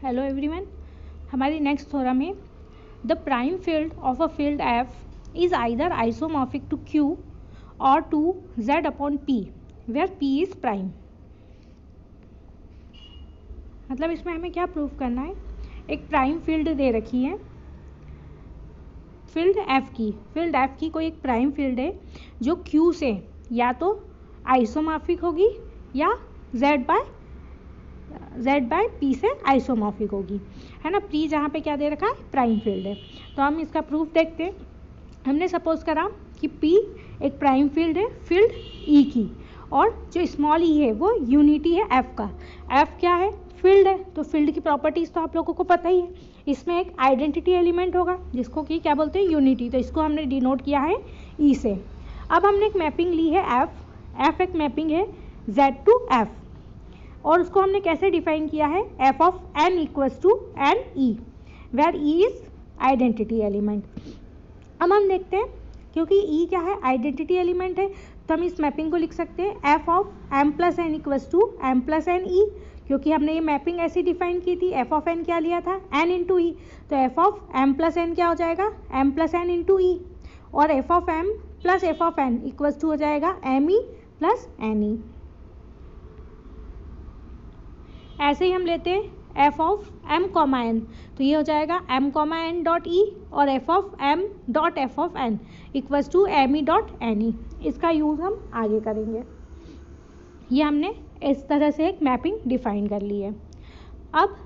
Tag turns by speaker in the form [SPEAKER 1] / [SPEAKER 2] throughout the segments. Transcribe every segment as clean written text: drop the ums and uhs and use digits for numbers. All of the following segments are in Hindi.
[SPEAKER 1] हेलो एवरीवन, हमारी नेक्स्ट थ्योरम में the prime field of a field F is either isomorphic to Q और to Z upon P where P is prime. मतलब इसमें हमें क्या प्रूव करना है, एक प्राइम फील्ड दे रखी है फील्ड एफ की कोई एक प्राइम फील्ड है जो क्यू से या तो आइसोमॉर्फिक होगी या जेड बाय पी से आइसोमॉर्फिक होगी, है ना। पी जहाँ पे क्या दे रखा है, प्राइम फील्ड है। तो हम इसका प्रूफ देखते हैं। हमने सपोज करा कि पी एक प्राइम फील्ड है फील्ड ई की, और जो स्मॉल ई है वो यूनिटी है एफ का। एफ क्या है, फील्ड है। तो फील्ड की प्रॉपर्टीज़ तो आप लोगों को पता ही है। इसमें एक आइडेंटिटी एलिमेंट होगा जिसको कि क्या बोलते हैं, यूनिटी। तो इसको हमने डिनोट किया है ई से। अब हमने एक मैपिंग ली है एफ एक मैपिंग है जेड टू एफ, और उसको हमने कैसे डिफाइन किया है, F of N equals to N E where E is identity element. अब हम देखते हैं, क्योंकि ई क्या है, आइडेंटिटी एलिमेंट है, तो हम इस मैपिंग को लिख सकते हैं F of M plus N equals to M plus N E, क्योंकि हमने ये मैपिंग ऐसी डिफाइन की थी। एफ ऑफ एन क्या लिया था, एन इंटू ई, तो F of M plus N क्या हो जाएगा, M plus N into E, और F of M plus F of N equals to हो जाएगा M E plus N E. ऐसे ही हम लेते हैं F of M comma N, तो ये हो जाएगा M comma N dot E, और F of M dot F of N equals to M E dot N E. इसका यूज़ हम आगे करेंगे। ये हमने इस तरह से एक मैपिंग डिफाइन कर ली है। अब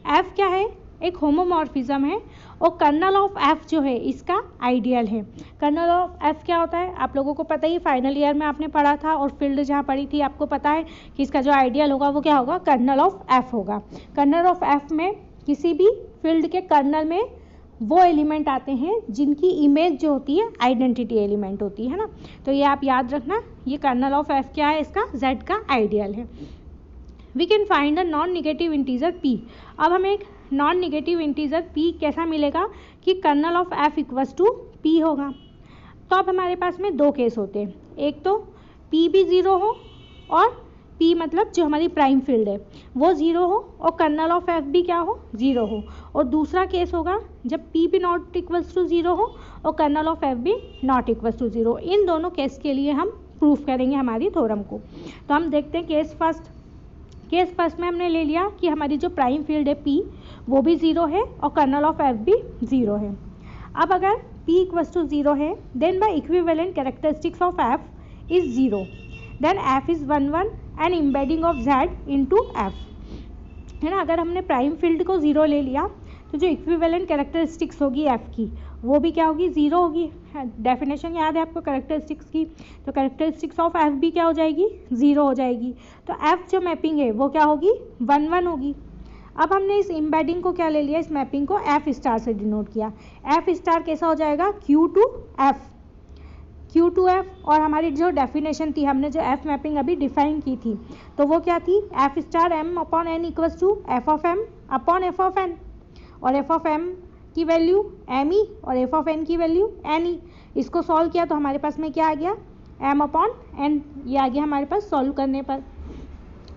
[SPEAKER 1] एफ क्या है, एक होमोमॉर्फिज्म है, और कर्नल ऑफ एफ जो है इसका आइडियल है। कर्नल ऑफ एफ क्या होता है, आप लोगों को पता ही, फाइनल ईयर में आपने पढ़ा था, और फील्ड जहाँ पढ़ी थी आपको पता है कि इसका जो आइडियल होगा वो क्या होगा, कर्नल ऑफ एफ होगा। कर्नल ऑफ एफ में किसी भी फील्ड के कर्नल में वो एलिमेंट आते हैं जिनकी इमेज जो होती है आइडेंटिटी एलिमेंट होती है ना। तो ये आप याद रखना, ये कर्नल ऑफ एफ क्या है, इसका जेड का आइडियल है। We can find a non negative integer P. अब हमें एक नॉन निगेटिव इंटीजर पी कैसा मिलेगा कि kernel of F equals to P होगा। तो अब हमारे पास में दो केस होते हैं, एक तो पी भी ज़ीरो हो, और पी मतलब जो हमारी प्राइम फील्ड है वो ज़ीरो हो, और कर्नल ऑफ एफ भी क्या हो, ज़ीरो हो। और दूसरा केस होगा जब पी भी नॉट इक्वल्स टू ज़ीरो हो और कर्नल ऑफ एफ भी नॉट इक्वल्स टू ज़ीरो। इन दोनों केस के लिए हम प्रूफ करेंगे हमारी थ्योरम को। तो हम देखते हैं केस फर्स्ट में हमने ले लिया कि हमारी जो प्राइम फील्ड है पी वो भी ज़ीरो है और कर्नल ऑफ एफ भी ज़ीरो है। अब अगर p इक्वल्स टू ज़ीरो है, then by equivalent characteristics of f is zero, then f is 1 1 and embedding of z into f, है ना। अगर हमने प्राइम फील्ड को ज़ीरो ले लिया तो जो इक्विवेलेंट कैरेक्टरिस्टिक्स होगी f की वो भी क्या होगी, ज़ीरो होगी। डेफिनेशन याद है आपको कैरेक्टरिस्टिक्स की, तो कैरेक्टरिस्टिक्स ऑफ f भी क्या हो जाएगी, ज़ीरो हो जाएगी। तो f जो मैपिंग है वो क्या होगी, 1 1 होगी। अब हमने इस एम्बेडिंग को क्या ले लिया, इस मैपिंग को एफ स्टार से डिनोट किया। एफ स्टार कैसा हो जाएगा, क्यू टू एफ, और हमारी जो डेफिनेशन थी, हमने जो एफ मैपिंग अभी डिफाइन की थी, तो वो क्या थी, F star M upon N equals to F of M upon F of N, और एफ ऑफ एम की वैल्यू एम ई और एफ ऑफ एन की वैल्यू एन ई। इसको सॉल्व किया तो हमारे पास में क्या आ गया, एम अपॉन एन, ये आ गया हमारे पास सॉल्व करने पर।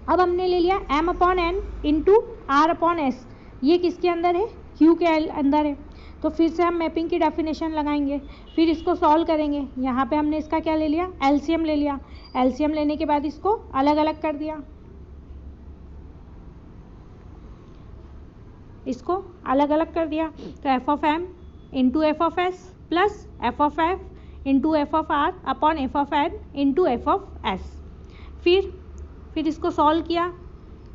[SPEAKER 1] अब हमने ले लिया M upon N into R upon S, ये किसके अंदर है, क्यू के अंदर है। तो फिर से हम मैपिंग की डेफिनेशन लगाएंगे, फिर इसको सॉल्व करेंगे। यहाँ पे हमने इसका क्या ले लिया, एलसीएम ले लिया। एलसीएम लेने के बाद इसको अलग अलग कर दिया, इसको अलग अलग कर दिया। तो F of M into F of S plus F of F into F of R upon F of N into F of S. फिर इसको सॉल्व किया,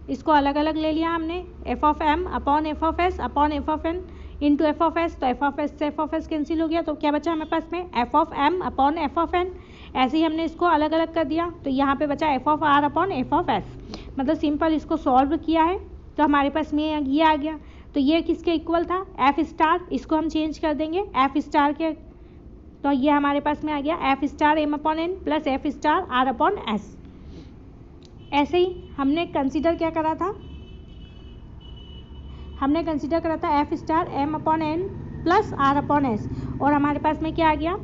[SPEAKER 1] इसको अलग अलग ले लिया हमने, F of M upon F of S upon F of N into F of S. तो एफ ऑफ एस से एफ ऑफ एस कैंसिल हो गया, तो क्या बचा हमारे पास में, F of M upon F of N. ऐसे ही हमने इसको अलग अलग कर दिया, तो यहाँ पे बचा F of R upon F of S. मतलब सिंपल इसको सॉल्व किया है तो हमारे पास में ये आ गया। तो ये किसके इक्वल था, एफ स्टार, इसको हम चेंज कर देंगे एफ स्टार के, तो ये हमारे पास में आ गया F star M upon N plus F star R upon S. ऐसे ही हमने कंसीडर क्या करा था, हमने कंसीडर करा था F star M upon N plus R upon S, और हमारे पास में क्या आ गया,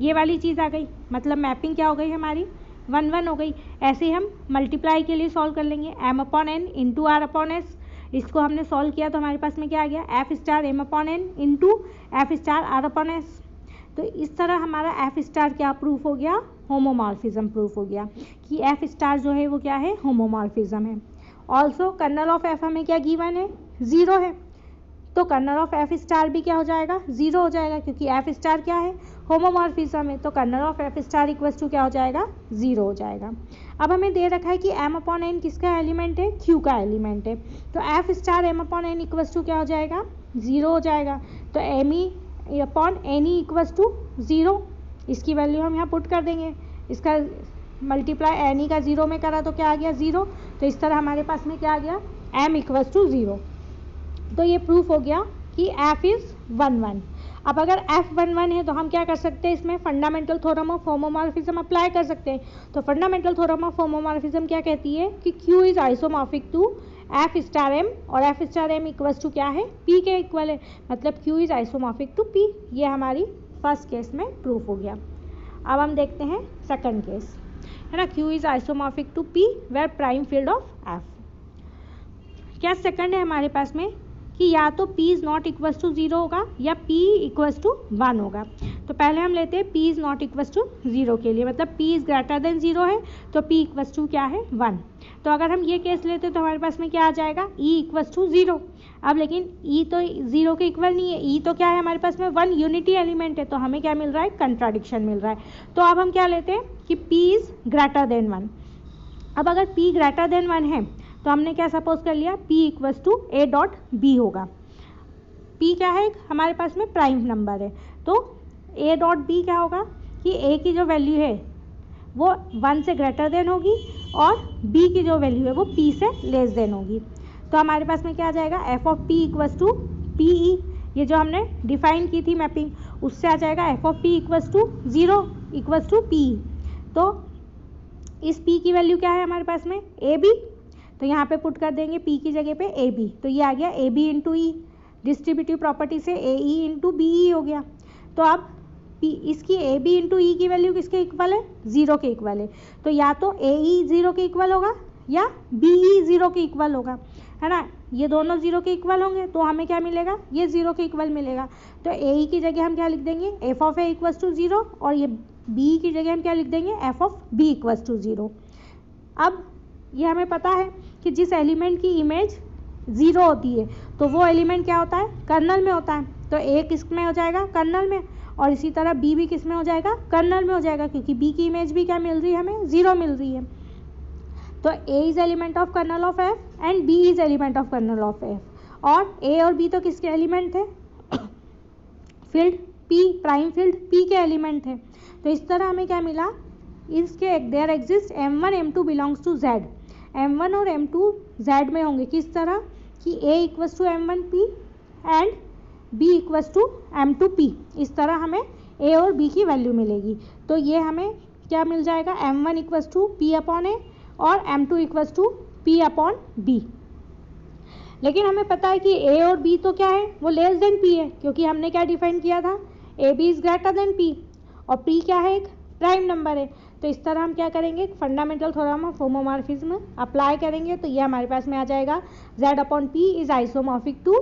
[SPEAKER 1] ये वाली चीज़ आ गई। मतलब मैपिंग क्या हो गई हमारी, 1 1 हो गई। ऐसे ही हम मल्टीप्लाई के लिए सॉल्व कर लेंगे, M upon N into R upon S इसको हमने सॉल्व किया तो हमारे पास में क्या आ गया, F star M upon N into F star R upon S. तो इस तरह हमारा एफ स्टार क्या प्रूफ हो गया, होमोमॉर्फिज्म प्रूफ हो गया कि एफ स्टार जो है वो क्या है, होमोमॉर्फिज्म है। ऑल्सो कर्नल ऑफ एफ हमें क्या गिवन है, 0 है, तो कर्नल ऑफ एफ स्टार भी क्या हो जाएगा, 0 हो जाएगा, क्योंकि एफ स्टार क्या है, होमोमॉर्फिज्म है, तो kernel of F star equals to क्या हो जाएगा, 0 हो जाएगा। अब हमें दे रखा है कि एम अपॉन एन किसका एलिमेंट है, क्यू का एलिमेंट है, तो F star M upon N equals to क्या हो जाएगा, 0 हो जाएगा। तो M E upon N E equals to 0, इसकी वैल्यू हम यहाँ पुट कर देंगे, इसका मल्टीप्लाई एन ई का 0 में करा तो क्या आ गया, 0। तो इस तरह हमारे पास में क्या आ गया, एम इक्वल्स टू 0। तो ये प्रूफ हो गया कि एफ इज़ 1 1। अब अगर एफ 1 1 है तो हम क्या कर सकते हैं, इसमें fundamental theorem of homomorphism apply कर सकते हैं। तो फंडामेंटल थ्योरम ऑफ होमोमॉर्फिज्म क्या कहती है कि Q is isomorphic to F star M, और F star M equals to क्या है, पी के इक्वल है, मतलब Q is isomorphic to P. ये हमारी फर्स्ट केस में प्रूफ हो गया। अब हम देखते हैं सेकंड केस, है ना, Q is isomorphic to P where prime field of F. क्या सेकंड है हमारे पास में कि या तो P is not equals to 0 होगा या P इक्वल्स टू 1 होगा। तो पहले हम लेते हैं P is not equals to 0 के लिए, मतलब P इज़ ग्रेटर देन 0 है तो P इक्वल्स टू क्या है, 1। तो अगर हम ये केस लेते तो हमारे पास में क्या आ जाएगा, E इक्वल्स टू 0। अब लेकिन E तो 0 के इक्वल नहीं है, E तो क्या है हमारे पास में 1 यूनिटी एलिमेंट है, तो हमें क्या मिल रहा है, कंट्राडिक्शन मिल रहा है। तो अब हम क्या लेते हैं कि P इज़ ग्रेटर देन 1। अब अगर P ग्रेटर देन 1 है तो हमने क्या सपोज कर लिया, P equals to A dot B होगा। P क्या है, हमारे पास में प्राइम नंबर है, तो A डॉट B क्या होगा कि A की जो वैल्यू है वो 1 से ग्रेटर देन होगी और B की जो वैल्यू है वो P से लेस देन होगी। तो हमारे पास में क्या आ जाएगा, F of P equals to PE, ये जो हमने डिफाइन की थी मैपिंग, उससे आ जाएगा F of P equals to 0 equals to PE। तो इस P की वैल्यू क्या है हमारे पास में, AB, तो यहाँ पे पुट कर देंगे P की जगह पे AB, तो ये आ गया AB into E, distributive property से AE इंटू BE हो गया। तो अब इसकी AB इंटू E की वैल्यू किसके इक्वल है, 0 के इक्वल है, तो या तो AE 0 के इक्वल होगा या BE 0 के इक्वल होगा, है ना, ये दोनों 0 के इक्वल होंगे तो हमें क्या मिलेगा, ये 0 के इक्वल मिलेगा। तो AE की जगह हम क्या लिख देंगे, F of A equals to 0, और ये BE की जगह हम क्या लिख देंगे, F of B equals to 0। अब ये हमें पता है कि जिस एलिमेंट की इमेज 0 होती है तो वो एलिमेंट क्या होता है, कर्नल में होता है, तो A किस में हो जाएगा, कर्नल में, और इसी तरह B भी किस में हो जाएगा, कर्नल में हो जाएगा, क्योंकि B की इमेज भी क्या मिल रही है, हमें 0 मिल रही है। तो A is element of kernel of F and B is element of kernel of F, और A और B तो किसके एलिमेंट थे, field P, prime field P के एलिमेंट थे। तो इस तरह हमें क्या मिला, इसके there exist M1 M2 belongs to Z, M1 और M2 Z में होंगे, किस तरह कि A equals to M1P and B equals to M2P, इस तरह हमें A और B की वैल्यू मिलेगी। तो ये हमें क्या मिल जाएगा, M1 equals to P upon A और M2 equals to P upon B। लेकिन हमें पता है कि A और B तो क्या है, वो लेस देन P है, क्योंकि हमने क्या डिफाइन किया था, AB is greater than P, और P क्या है, एक प्राइम नंबर है। तो इस तरह हम क्या करेंगे, fundamental theorem of homomorphism apply करेंगे, तो ये हमारे पास में आ जाएगा Z upon P is isomorphic to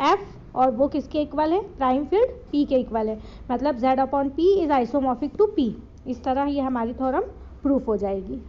[SPEAKER 1] F, और वो किसके इक्वल है, प्राइम फील्ड P के इक्वल है, मतलब Z upon P is isomorphic to P। इस तरह ये हमारी थ्योरम प्रूफ हो जाएगी।